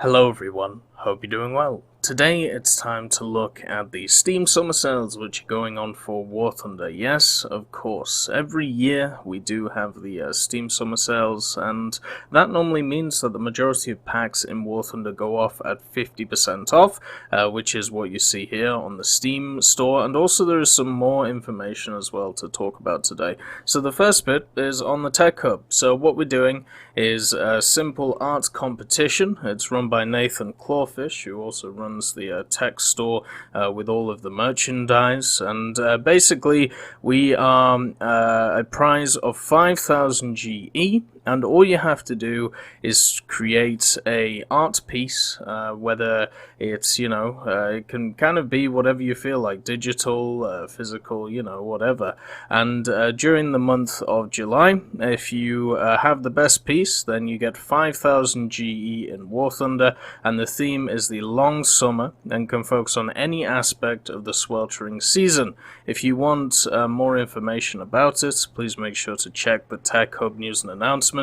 Hello everyone, hope you're doing well. Today it's time to look at the Steam Summer Sales which are going on for War Thunder. Yes, of course, every year we do have the Steam Summer Sales, and that normally means that the majority of packs in War Thunder go off at 50% off, which is what you see here on the Steam store, and also there is some more information as well to talk about today. So the first bit is on the Tech Hub. So what we're doing is a simple art competition. It's run by Nathan Clawfish, who also runs the tech store with all of the merchandise, and basically we are a prize of 5,000 GE, and all you have to do is create a art piece, whether it's, it can kind of be whatever you feel like, digital, physical, whatever. And during the month of July, if you have the best piece, then you get 5,000 GE in War Thunder, and the theme is the long summer and can focus on any aspect of the sweltering season. If you want more information about it, please make sure to check the Tech Hub news and announcements.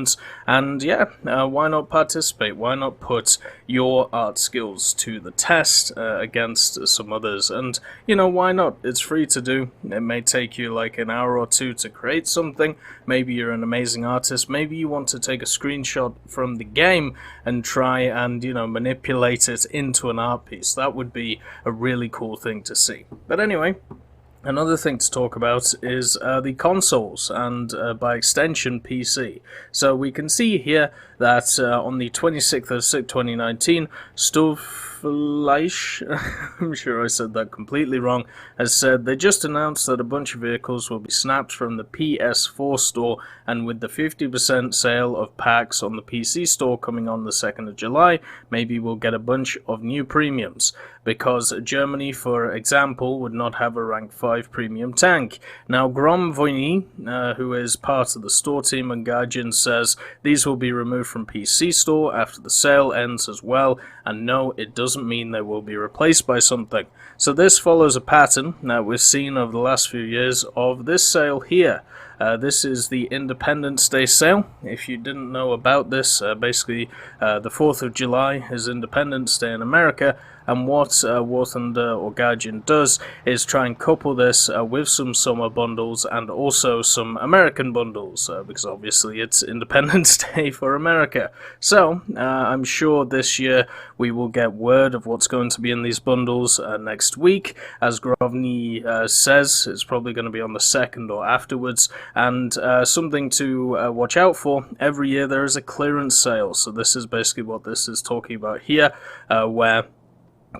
And yeah, why not participate? Why not put your art skills to the test against some others? And why not? It's free to do. It may take you like an hour or two to create something. Maybe you're an amazing artist. Maybe you want to take a screenshot from the game and try and manipulate it into an art piece. That would be a really cool thing to see. But anyway, another thing to talk about is the consoles and by extension PC. So we can see here that on the 26th of 6th 2019, Spitfire, I'm sure I said that completely wrong, has said they just announced that a bunch of vehicles will be snapped from the PS4 store, and with the 50% sale of packs on the PC store coming on the 2nd of July, maybe we'll get a bunch of new premiums, because Germany, for example, would not have a rank 5 premium tank. Now, Grom Voyny, who is part of the store team and Gaijin, says these will be removed from PC store after the sale ends as well, and no, it doesn't mean they will be replaced by something. So this follows a pattern that we've seen over the last few years of this sale here. This is the Independence Day sale. If you didn't know about this, basically the 4th of July is Independence Day in America, and what War Thunder or Gaijin does is try and couple this with some summer bundles and also some American bundles, because obviously it's Independence Day for America. So I'm sure this year we will get word of what's going to be in these bundles next week. As Grovny says, it's probably going to be on the 2nd or afterwards. And something to watch out for, every year there is a clearance sale. So this is basically what this is talking about here, where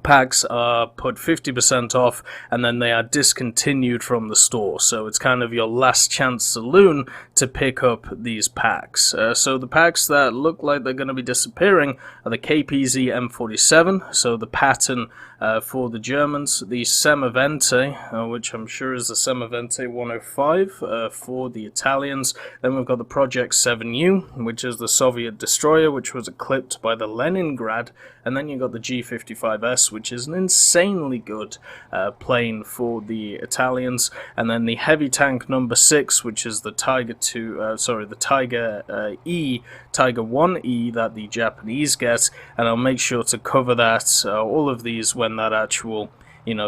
packs are put 50% off and then they are discontinued from the store. So it's kind of your last chance saloon to pick up these packs. So the packs that look like they're going to be disappearing are the KPZ M47, so the pattern for the Germans, the Semavente, which I'm sure is the Semavente 105 for the Italians. Then we've got the Project 7U, which is the Soviet destroyer, which was eclipsed by the Leningrad. And then you've got the G55S, which is an insanely good plane for the Italians. And then the heavy tank number 6, which is the Tiger E, Tiger 1E that the Japanese get. And I'll make sure to cover that, all of these, when that actual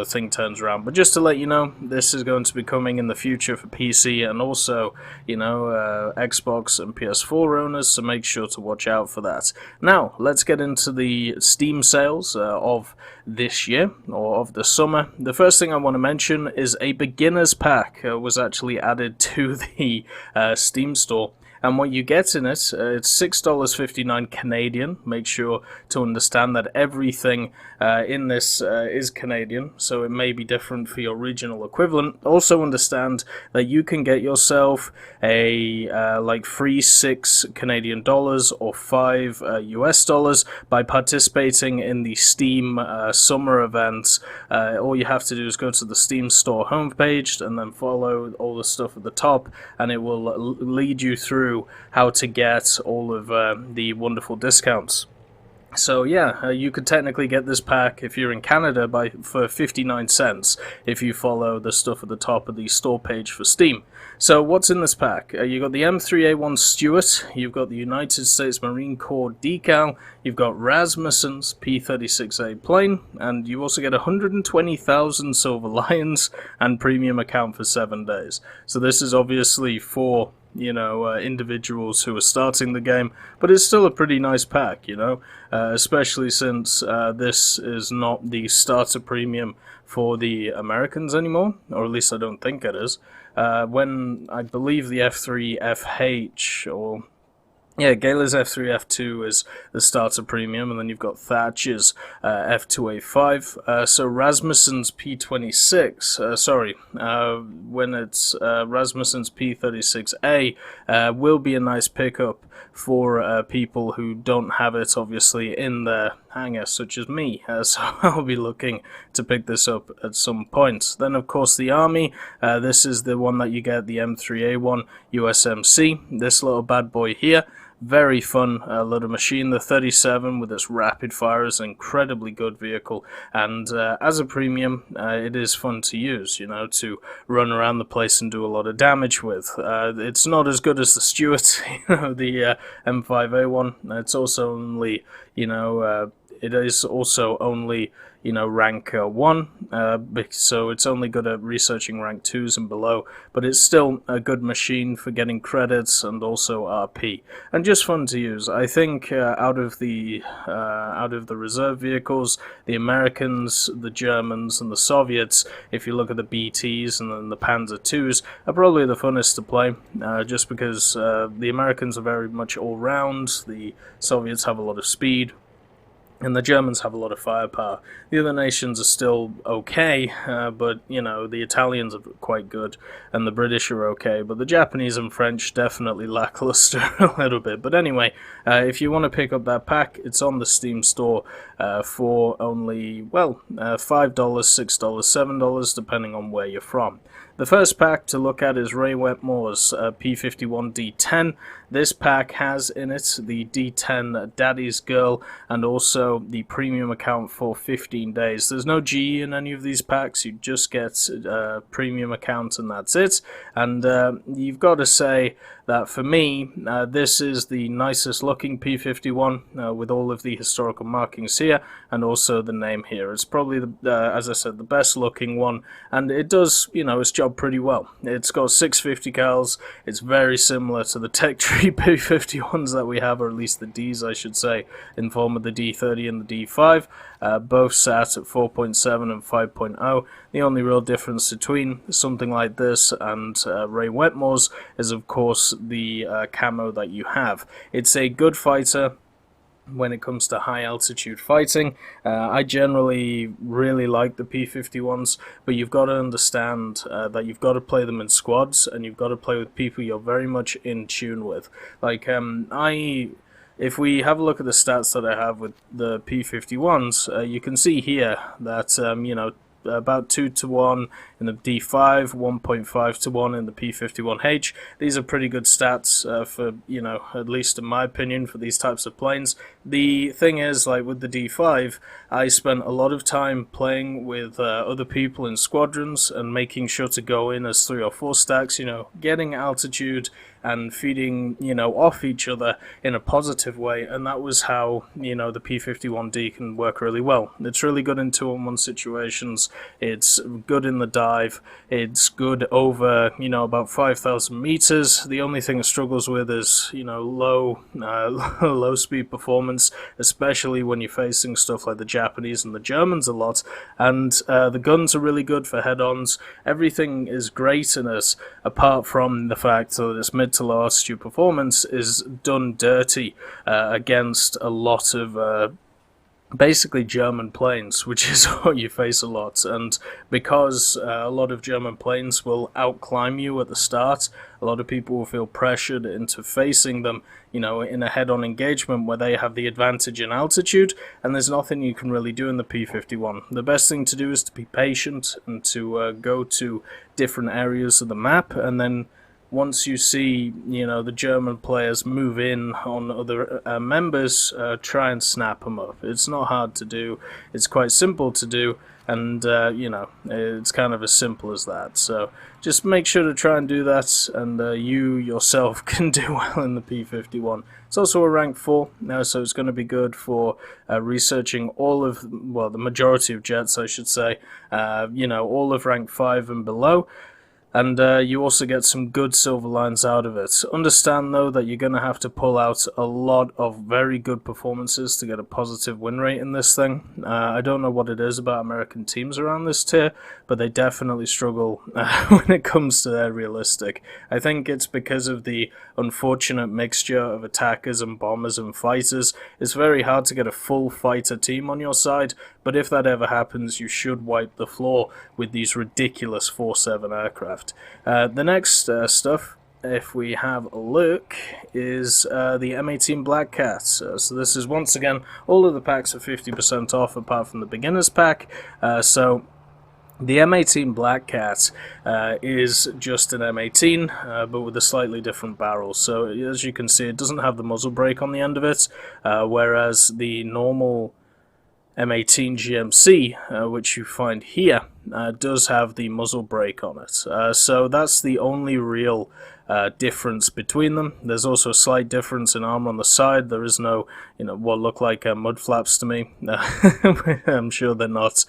thing turns around. But just to let you know, this is going to be coming in the future for PC and also, Xbox and PS4 owners, so make sure to watch out for that. Now, let's get into the Steam sales of this year, or of the summer. The first thing I want to mention is a beginner's pack was actually added to the Steam store. And what you get in it, it's $6.59 Canadian. Make sure to understand that everything in this is Canadian, so it may be different for your regional equivalent. Also understand that you can get yourself a free 6 Canadian dollars or 5 US dollars by participating in the Steam summer events. All you have to do is go to the Steam store homepage and then follow all the stuff at the top, and it will lead you through how to get all of the wonderful discounts. So yeah, you could technically get this pack if you're in Canada for 59 cents if you follow the stuff at the top of the store page for Steam. So what's in this pack? You've got the M3A1 Stuart, you've got the United States Marine Corps decal, you've got Rasmussen's P-36A plane, and you also get 120,000 Silver Lions and premium account for 7 days. So this is obviously for individuals who are starting the game, but it's still a pretty nice pack, especially since this is not the starter premium for the Americans anymore, or at least I don't think it is. When I believe the F3FH, or yeah, Gala's F3, F2 is the starter premium, and then you've got Thatcher's F2A5. So Rasmussen's P26, when it's Rasmussen's P36A, will be a nice pickup for people who don't have it, obviously, in their hangar, such as me. So I'll be looking to pick this up at some point. Then, of course, the Army. This is the one that you get, the M3A1 USMC. This little bad boy here. Very fun little machine. The 37 with its rapid fire is an incredibly good vehicle, and as a premium, it is fun to use, to run around the place and do a lot of damage with. It's not as good as the Stuart, the M5A1. It's also only, it is also only rank 1, so it's only good at researching rank 2s and below, but it's still a good machine for getting credits and also RP, and just fun to use. I think out of the reserve vehicles, the Americans, the Germans, and the Soviets, if you look at the BTs and then the Panzer IIs, are probably the funnest to play, just because the Americans are very much all-round, the Soviets have a lot of speed, and the Germans have a lot of firepower. The other nations are still okay, but, the Italians are quite good, and the British are okay, but the Japanese and French definitely lackluster a little bit. But anyway, if you want to pick up that pack, it's on the Steam store for only, $5, $6, $7, depending on where you're from. The first pack to look at is Webb Moore's P51 D10. This pack has in it the D10 Daddy's Girl and also the premium account for 15 days. There's no G in any of these packs, you just get a premium account and that's it. And you've got to say that for me, this is the nicest looking P51 with all of the historical markings here and also the name here. It's probably, as I said, the best looking one, and it does, its job pretty well. It's got 650 cals. It's very similar to the Tech Tree P51s that we have, or at least the Ds, I should say, in form of the D30 and the D5. Both sat at 4.7 and 5.0. The only real difference between something like this and Webb Moore's is, of course, the camo that you have. It's a good fighter when it comes to high altitude fighting. I generally really like the P51s, but you've got to understand that you've got to play them in squads, and you've got to play with people you're very much in tune with. Like, if we have a look at the stats that I have with the P51s, you can see here that, about 2 to 1 in the D5, 1.5 to 1 in the P51H. These are pretty good stats for, at least in my opinion, for these types of planes. The thing is, like with the D5, I spent a lot of time playing with other people in squadrons and making sure to go in as 3 or 4 stacks, getting altitude and feeding, off each other in a positive way, and that was how, the P51D can work really well. It's really good in 2-on-1 situations, it's good in the dive, it's good over, about 5,000 meters. The only thing it struggles with is, low speed performance, especially when you're facing stuff like the Japanese and the Germans a lot, and the guns are really good for head-ons. Everything is great in it, apart from the fact that it's mid to low altitude performance is done dirty against a lot of basically German planes, which is what you face a lot. And because a lot of German planes will outclimb you at the start, a lot of people will feel pressured into facing them, in a head-on engagement where they have the advantage in altitude, and there's nothing you can really do in the P51. The best thing to do is to be patient and to go to different areas of the map, and then once you see, you know, the German players move in on other members, try and snap them up. It's not hard to do. It's quite simple to do, and you know, it's kind of as simple as that. So just make sure to try and do that, and you yourself can do well in the P51. It's also a rank 4 now, so it's going to be good for researching all of, well, the majority of jets, I should say, you know, all of rank 5 and below. And you also get some good silver lines out of it. Understand, though, that you're going to have to pull out a lot of very good performances to get a positive win rate in this thing. I don't know what it is about American teams around this tier, but they definitely struggle when it comes to their realistic. I think it's because of the unfortunate mixture of attackers and bombers and fighters. It's very hard to get a full fighter team on your side, but if that ever happens, you should wipe the floor with these ridiculous 4-7 aircraft. The next stuff, if we have a look, is the M18 Black Cats. So this is, once again, all of the packs are 50% off apart from the beginner's pack. So the M18 Black Cat is just an M18, but with a slightly different barrel. So as you can see, it doesn't have the muzzle brake on the end of it, whereas the normal M18 GMC, which you find here, does have the muzzle brake on it. So that's the only real difference between them. There's also a slight difference in armor on the side. There is no, you know, what look like mud flaps to me. I'm sure they're not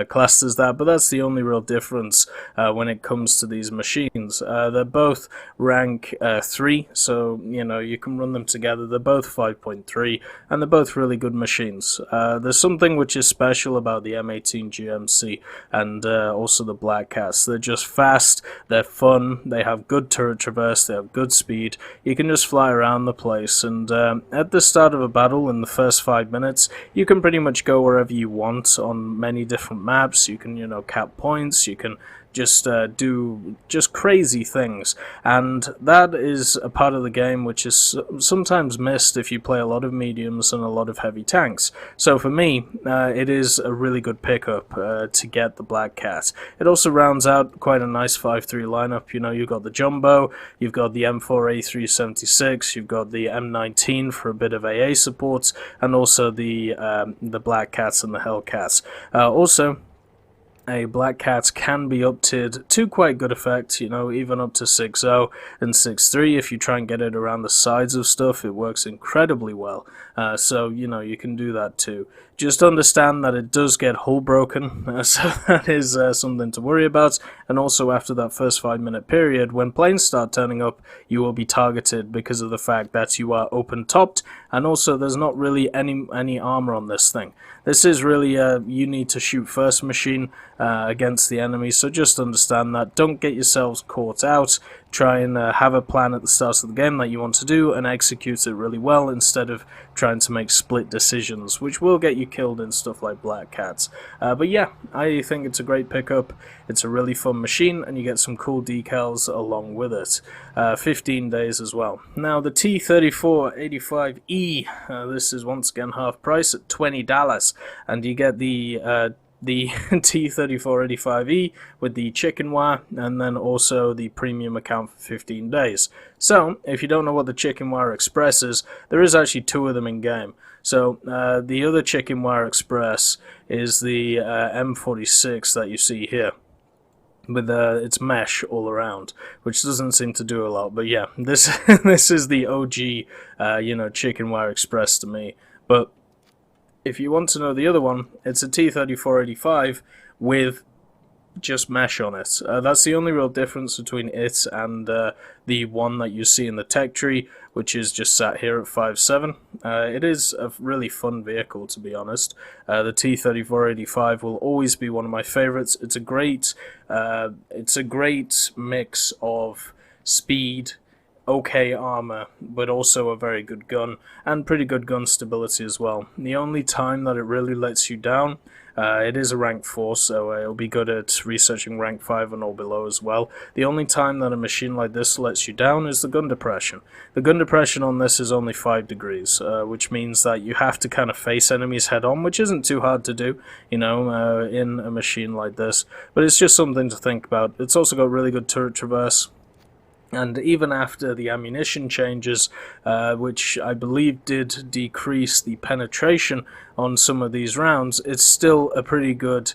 classed as that, but that's the only real difference when it comes to these machines. They're both rank 3, so you know you can run them together. They're both 5.3, and they're both really good machines. There's something which is special about the M18 GMC and also the Black Cats. They're just fast, they're fun, they have good turret traverse, they have good speed. You can just fly around the place, and at the start of a battle in the first 5 minutes, you can pretty much go wherever you want on many different maps. You can, you know, cap points, you can just do just crazy things, and that is a part of the game which is sometimes missed if you play a lot of mediums and a lot of heavy tanks. So for me, it is a really good pickup to get the Black Cat. It also rounds out quite a nice 5-3 lineup. You know, you've got the Jumbo, you've got the M4A376, you've got the M19 for a bit of AA support, and also the Black Cats and the Hellcats. Also, a Black Cat can be up-tiered to quite good effect, you know, even up to 6.0 and 6.3. If you try and get it around the sides of stuff, it works incredibly well. So, you know, you can do that too. Just understand that it does get hull broken, so that is something to worry about. And also after that first 5-minute period, when planes start turning up, you will be targeted because of the fact that you are open-topped, and also there's not really any armor on this thing. This is really you need to shoot first machine against the enemy, so just understand that. Don't get yourselves caught out. Try and have a plan at the start of the game that you want to do and execute it really well instead of trying to make split decisions, which will get you killed in stuff like Black Cats. But yeah, I think it's a great pickup. It's a really fun machine, and you get some cool decals along with it. 15 days as well. Now the T3485E, this is once again half price at $20, and you get the T3485E with the chicken wire, and then also the premium account for 15 days. So, if you don't know what the chicken wire express is, there is actually 2 of them in game. So, the other chicken wire express is the M46 that you see here, with its mesh all around, which doesn't seem to do a lot. But yeah, this this is the OG, you know, chicken wire express to me. But if you want to know the other one, it's a T3485 with just mesh on it. That's the only real difference between it and the one that you see in the tech tree, which is just sat here at 5.7. It is a really fun vehicle, to be honest. The T3485 will always be one of my favorites. It's a great mix of speed, okay armor, but also a very good gun, and pretty good gun stability as well. The only time that it really lets you down, it is a rank 4, so it'll be good at researching rank 5 and all below as well. The only time that a machine like this lets you down is the gun depression. The gun depression on this is only 5 degrees, which means that you have to kind of face enemies head on, which isn't too hard to do, you know, in a machine like this, but it's just something to think about. It's also got really good turret traverse. And even after the ammunition changes, which I believe did decrease the penetration on some of these rounds, it's still a pretty good,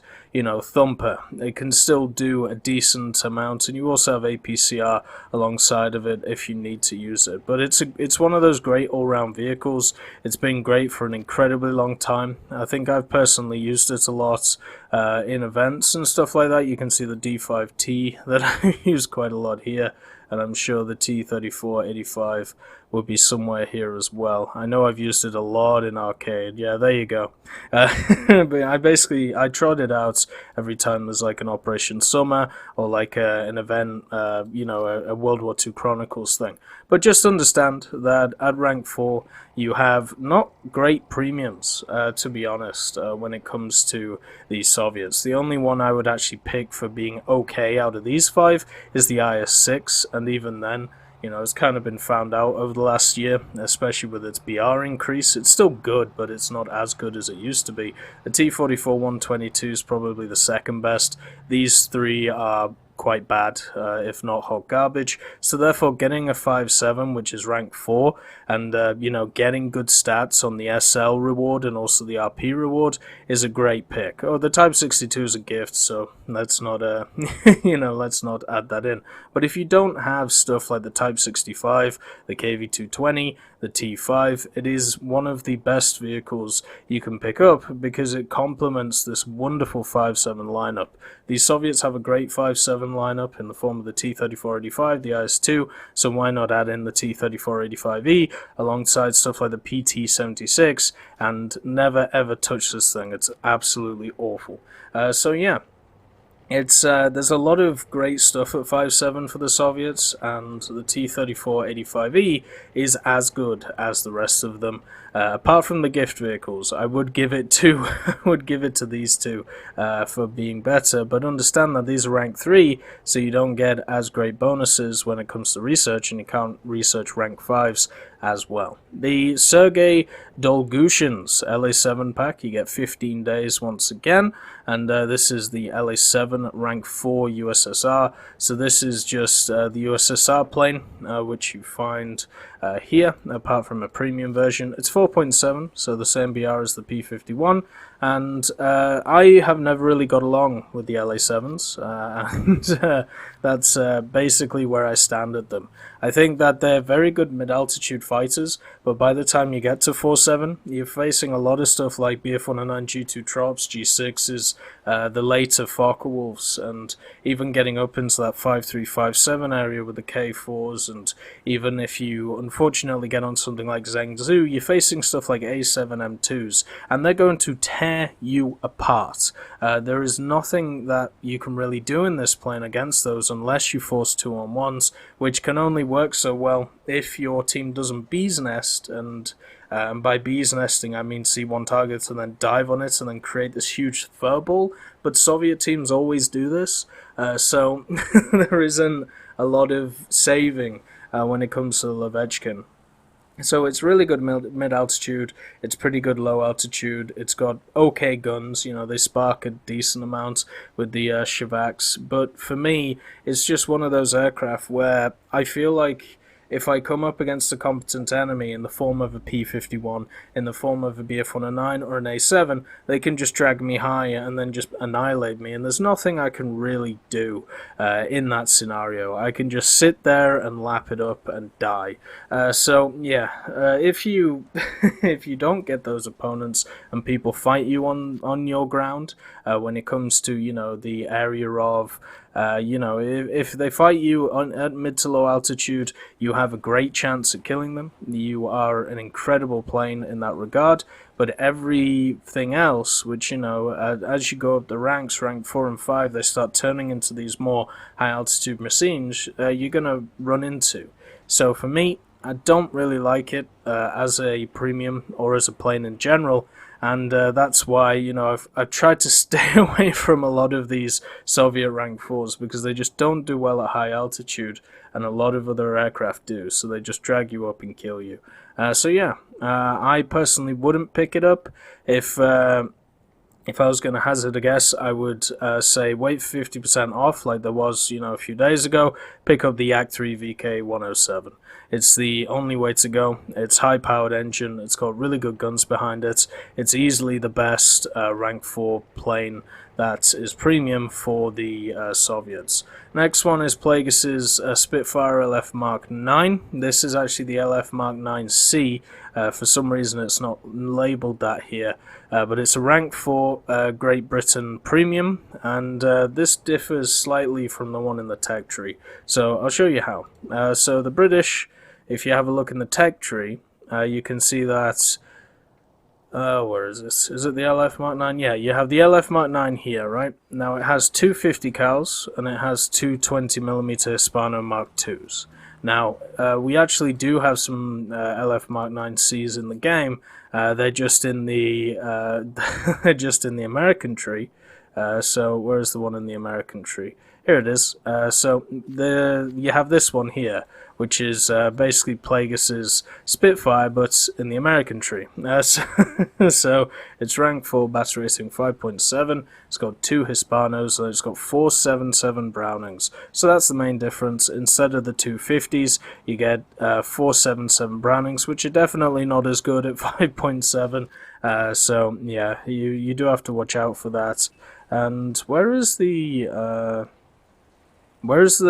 thumper. It can still do a decent amount, and you also have APCR alongside of it if you need to use it. But it's one of those great all-round vehicles. It's been great for an incredibly long time. I think I've personally used it a lot in events and stuff like that. You can see the D5T that I use quite a lot here, and I'm sure the T3485 will be somewhere here as well. I know I've used it a lot in arcade. Yeah, there you go. But I trot it out every time there's like an Operation Summer or like an event, a World War II Chronicles thing. But just understand that at rank 4 you have not great premiums, to be honest, when it comes to the Soviets. The only one I would actually pick for being okay out of these 5 is the IS-6, and even then, it's kind of been found out over the last year, especially with its BR increase. It's still good, but it's not as good as it used to be. The T-44-122 is probably the second best. These 3 are quite bad, if not hot garbage. So therefore, getting a 5.7, which is rank 4, and getting good stats on the SL reward and also the RP reward is a great pick. Oh, the Type 62 is a gift, so let's not let's not add that in. But if you don't have stuff like the Type 65, the KV220, the T5, it is one of the best vehicles you can pick up because it complements this wonderful 5.7 lineup. The Soviets have a great 5.7 lineup in the form of the T-3485, the IS-2, so why not add in the T-3485E alongside stuff like the PT-76 and never ever touch this thing. It's absolutely awful. So yeah. It's there's a lot of great stuff at 5.7 for the Soviets, and the T-3485E is as good as the rest of them. Apart from the gift vehicles, I would give it to these two for being better, but understand that these are rank 3, so you don't get as great bonuses when it comes to research, and you can't research rank 5s as well. The Sergei Dolgushin's LA7 pack, you get 15 days once again, and this is the LA7 rank 4 USSR, so this is just the USSR plane, which you find here, apart from a premium version. It's 4.7, so the same BR as the P51, and I have never really got along with the LA7s, and that's basically where I stand at them. I think that they're very good mid-altitude fighters, but by the time you get to 4.7, you're facing a lot of stuff like Bf-109 G2 Trops, G6s, the later Focke-Wulfs, and even getting up into that 5.3-5.7 area with the K4s, and even if you unfortunately get on something like Zhengzhou, you're facing stuff like A7 M2s, and they're going to tear you apart. There is nothing that you can really do in this plane against those unless you force 2-on-1s, which can only work so well if your team doesn't bees nest, and by bees nesting I mean C1 targets and then dive on it and then create this huge furball, but Soviet teams always do this, so there isn't a lot of saving when it comes to Levechkin. So it's really good mid-altitude, it's pretty good low-altitude, it's got okay guns, they spark a decent amount with the Shivaks, but for me, it's just one of those aircraft where I feel like if I come up against a competent enemy in the form of a P-51, in the form of a Bf-109 or an A7, they can just drag me higher and then just annihilate me, and there's nothing I can really do in that scenario. I can just sit there and lap it up and die. So yeah, if you if you don't get those opponents and people fight you on your ground, when it comes to the area of if they fight you at mid to low altitude, you have a great chance at killing them. You are an incredible plane in that regard, but everything else, which, as you go up the ranks, rank 4 and 5, they start turning into these more high altitude machines, you're going to run into. So for me, I don't really like it as a premium or as a plane in general. And that's why, I've tried to stay away from a lot of these Soviet rank 4s because they just don't do well at high altitude, and a lot of other aircraft do, so they just drag you up and kill you. So yeah, I personally wouldn't pick it up if if I was going to hazard a guess, I would say wait for 50% off, like there was, a few days ago. Pick up the Yak 3 VK107. It's the only way to go. It's high-powered engine. It's got really good guns behind it. It's easily the best rank 4 plane that is premium for the Soviets. Next one is Plagueis' Spitfire LF Mark 9. This is actually the LF Mark 9C. For some reason it's not labelled that here, but it's a rank 4 Great Britain premium, and this differs slightly from the one in the tech tree. So I'll show you how. So the British, if you have a look in the tech tree, you can see that where is this? Is it the LF Mark 9? Yeah, you have the LF Mark 9 here, right? Now it has two 50 cals and it has two 20mm Hispano Mark 2s. Now, we actually do have some LF Mark 9Cs in the game. They're just in the they're just in the American tree. So where's the one in the American tree? Here it is. So you have this one here, which is basically Plagueis' Spitfire, but in the American tree. So it's rank 4, battle rating 5.7. It's got two Hispanos, and it's got 477 Brownings. So that's the main difference. Instead of the 250s, you get 477 Brownings, which are definitely not as good at 5.7. So yeah, you do have to watch out for that. And where's the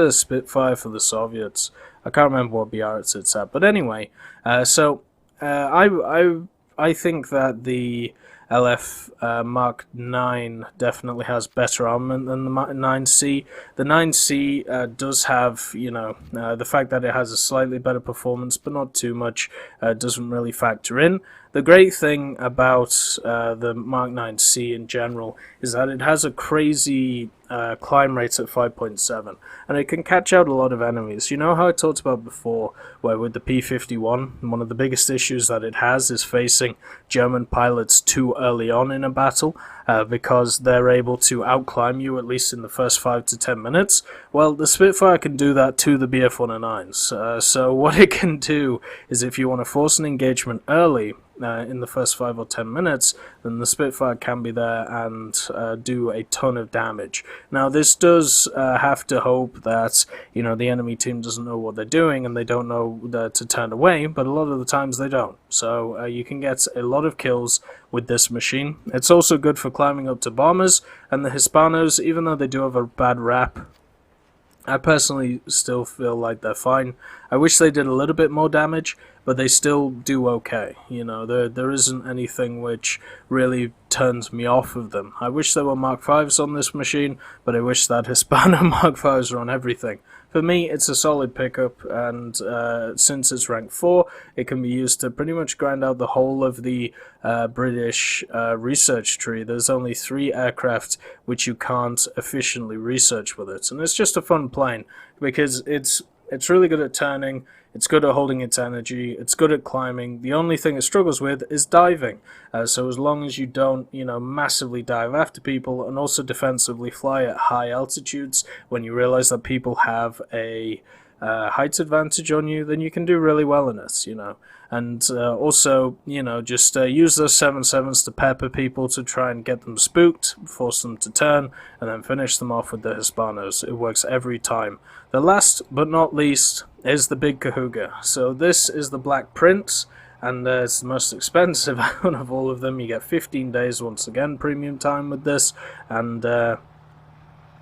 Spitfire for the Soviets? I can't remember what BR it sits at, but anyway, I think that the LF Mark 9 definitely has better armament than the 9C. The 9C does have, the fact that it has a slightly better performance, but not too much, doesn't really factor in. The great thing about the Mark 9C in general is that it has a crazy climb rate at 5.7, and it can catch out a lot of enemies. You know how I talked about before, where with the P-51, one of the biggest issues that it has is facing German pilots too early on in a battle, because they're able to outclimb you at least in the first 5 to 10 minutes. Well, the Spitfire can do that to the BF-109s. So what it can do is, if you want to force an engagement early, in the first 5 or 10 minutes, then the Spitfire can be there and do a ton of damage. Now, this does have to hope that, the enemy team doesn't know what they're doing and they don't know to turn away, but a lot of the times they don't. So you can get a lot of kills with this machine. It's also good for climbing up to bombers, and the Hispanos, even though they do have a bad rap, I personally still feel like they're fine. I wish they did a little bit more damage, but they still do okay. There isn't anything which really turns me off of them. I wish there were Mark 5s on this machine, but I wish that Hispano Mark 5s were on everything. For me, it's a solid pickup, and since it's rank 4, it can be used to pretty much grind out the whole of the British research tree. There's only 3 aircraft which you can't efficiently research with it, and it's just a fun plane because it's really good at turning. It's good at holding its energy. It's good at climbing. The only thing it struggles with is diving. So as long as you don't, massively dive after people, and also defensively fly at high altitudes when you realize that people have a height advantage on you, then you can do really well in it, And also, just use those 7.7s to pepper people to try and get them spooked, force them to turn, and then finish them off with the Hispanos. It works every time. The last but not least is the Big Kahuga. So this is the Black Prince, and it's the most expensive out of all of them. You get 15 days once again premium time with this, and the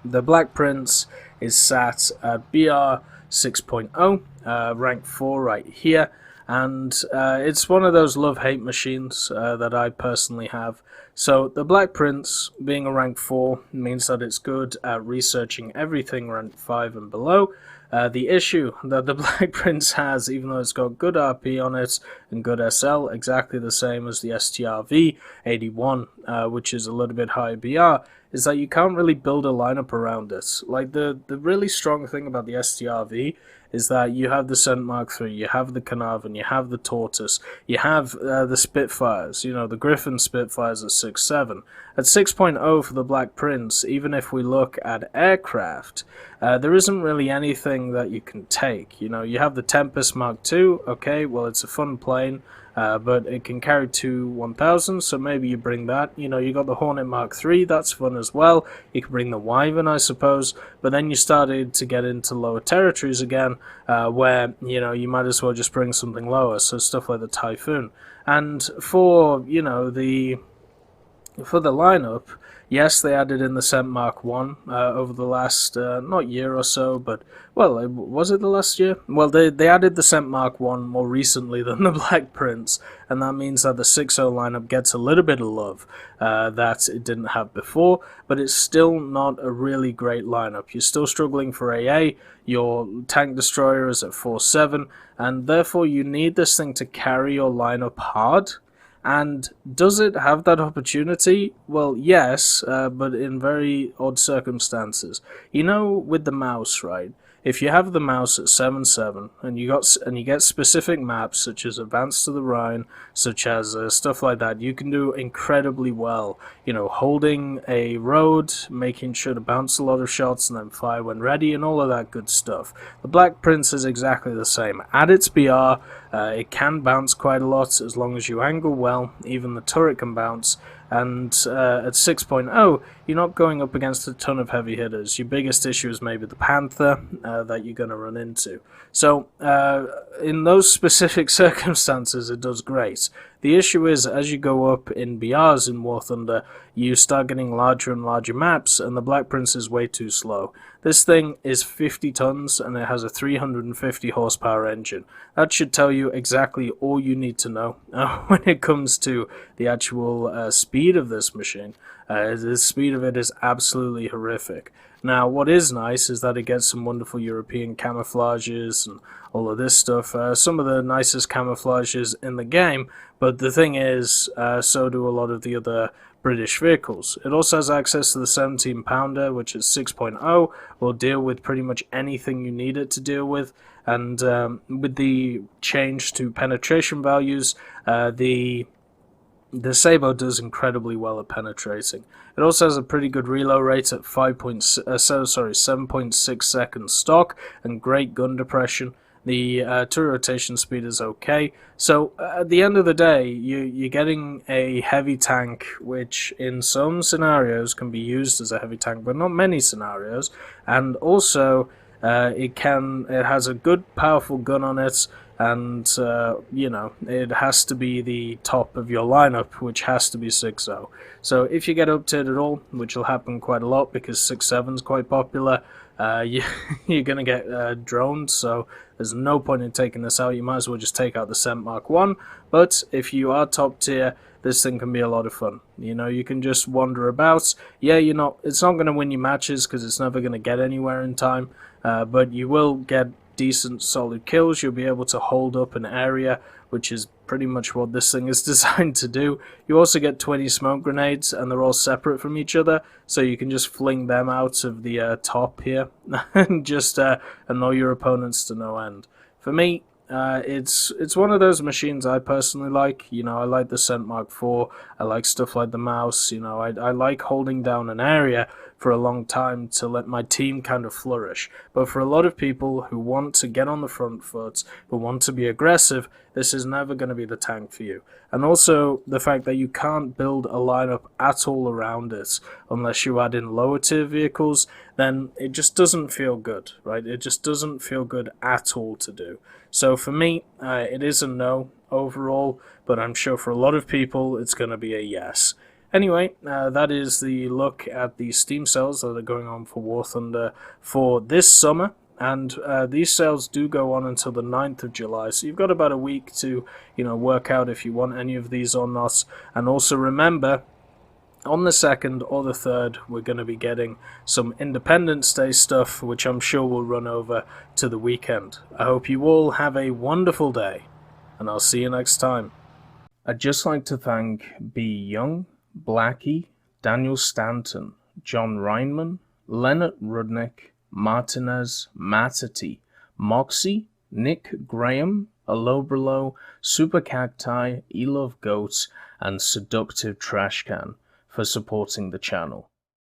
Black Prince is sat at BR 6.0, rank 4 right here, and it's one of those love-hate machines that I personally have. So the Black Prince, being a rank 4, means that it's good at researching everything rank 5 and below. The issue that the Black Prince has, even though it's got good RP on it and good SL, exactly the same as the STRV 81, which is a little bit higher BR, is that you can't really build a lineup around it. Like, the really strong thing about the STRV is that you have the Cent Mark III, you have the Carnarvon, you have the Tortoise, you have the Spitfires, the Griffin Spitfires at 6.7. At 6.0 for the Black Prince, even if we look at aircraft, there isn't really anything that you can take. You have the Tempest Mark II, okay, well, it's a fun plane, but it can carry 2 1000, so maybe you bring that. You know, you got the Hornet Mark III, that's fun as well. You can bring the Wyvern, I suppose, but then you started to get into lower territories again, where, you know, you might as well just bring something lower, so stuff like the Typhoon. And for, you know, for the lineup, yes, they added in the Scent Mark 1 over the last, not year or so, but, well, was it the last year? Well, they added the Scent Mark 1 more recently than the Black Prince, and that means that the 6.0 lineup gets a little bit of love that it didn't have before, but it's still not a really great lineup. You're still struggling for AA, your tank destroyer is at 4.7, and therefore you need this thing to carry your lineup hard. And does it have that opportunity? Well, yes, but in very odd circumstances. You know, with the mouse, right? If you have the mouse at 7.7 and you get specific maps such as Advance to the Rhine, such as stuff like that, you can do incredibly well. You know, holding a road, making sure to bounce a lot of shots and then fire when ready, and all of that good stuff. The Black Prince is exactly the same. At its BR, it can bounce quite a lot as long as you angle well. Even the turret can bounce. And at 6.0, you're not going up against a ton of heavy hitters. Your biggest issue is maybe the Panther that you're going to run into. So in those specific circumstances, it does great. The issue is, as you go up in BRs in War Thunder, you start getting larger and larger maps, and the Black Prince is way too slow. This thing is 50 tons, and it has a 350 horsepower engine. That should tell you exactly all you need to know when it comes to the actual speed of this machine. The speed of it is absolutely horrific. Now, what is nice is that it gets some wonderful European camouflages and all of this stuff. Some of the nicest camouflages in the game, but the thing is, so do a lot of the other British vehicles. It also has access to the 17 pounder, which is 6.0, will deal with pretty much anything you need it to deal with. And with the change to penetration values, the Sabo does incredibly well at penetrating. It also has a pretty good reload rate at 7.6 seconds stock and great gun depression. The turret rotation speed is okay. So at the end of the day, you're getting a heavy tank, which in some scenarios can be used as a heavy tank, but not many scenarios. And also, it has a good, powerful gun on it. And, you know, it has to be the top of your lineup, which has to be 6.0. So if you get up to it at all, which will happen quite a lot because 6.7 is quite popular, you're going to get droned, so there's no point in taking this out. You might as well just take out the Scent Mark 1, but if you are top tier, this thing can be a lot of fun. You know, you can just wander about. Yeah, it's not going to win you matches because it's never going to get anywhere in time, but you will get decent solid kills. You'll be able to hold up an area, which is pretty much what this thing is designed to do. You also get 20 smoke grenades, and they're all separate from each other, so you can just fling them out of the top here and just annoy your opponents to no end. For me, it's one of those machines I personally like. You know, I like the Scent Mark IV. I like stuff like the mouse. You know, I like holding down an area for a long time to let my team kind of flourish. But for a lot of people who want to get on the front foot, who want to be aggressive, this is never going to be the tank for you. And also the fact that you can't build a lineup at all around it unless you add in lower tier vehicles, then it just doesn't feel good, right? It just doesn't feel good at all to do. So for me, it is a no overall, but I'm sure for a lot of people it's going to be a yes. Anyway, that is the look at the Steam sales that are going on for War Thunder for this summer. And these sales do go on until the 9th of July, so you've got about a week to, work out if you want any of these or not. And also remember, on the 2nd or the 3rd, we're going to be getting some Independence Day stuff, which I'm sure will run over to the weekend. I hope you all have a wonderful day, and I'll see you next time. I'd just like to thank B. Young, Blackie, Daniel Stanton, John Reinman, Leonard Rudnick, Martinez, Matati, Moxie, Nick Graham, Alobrilo, Super Cacti, Elove Goats, and Seductive Trashcan for supporting the channel.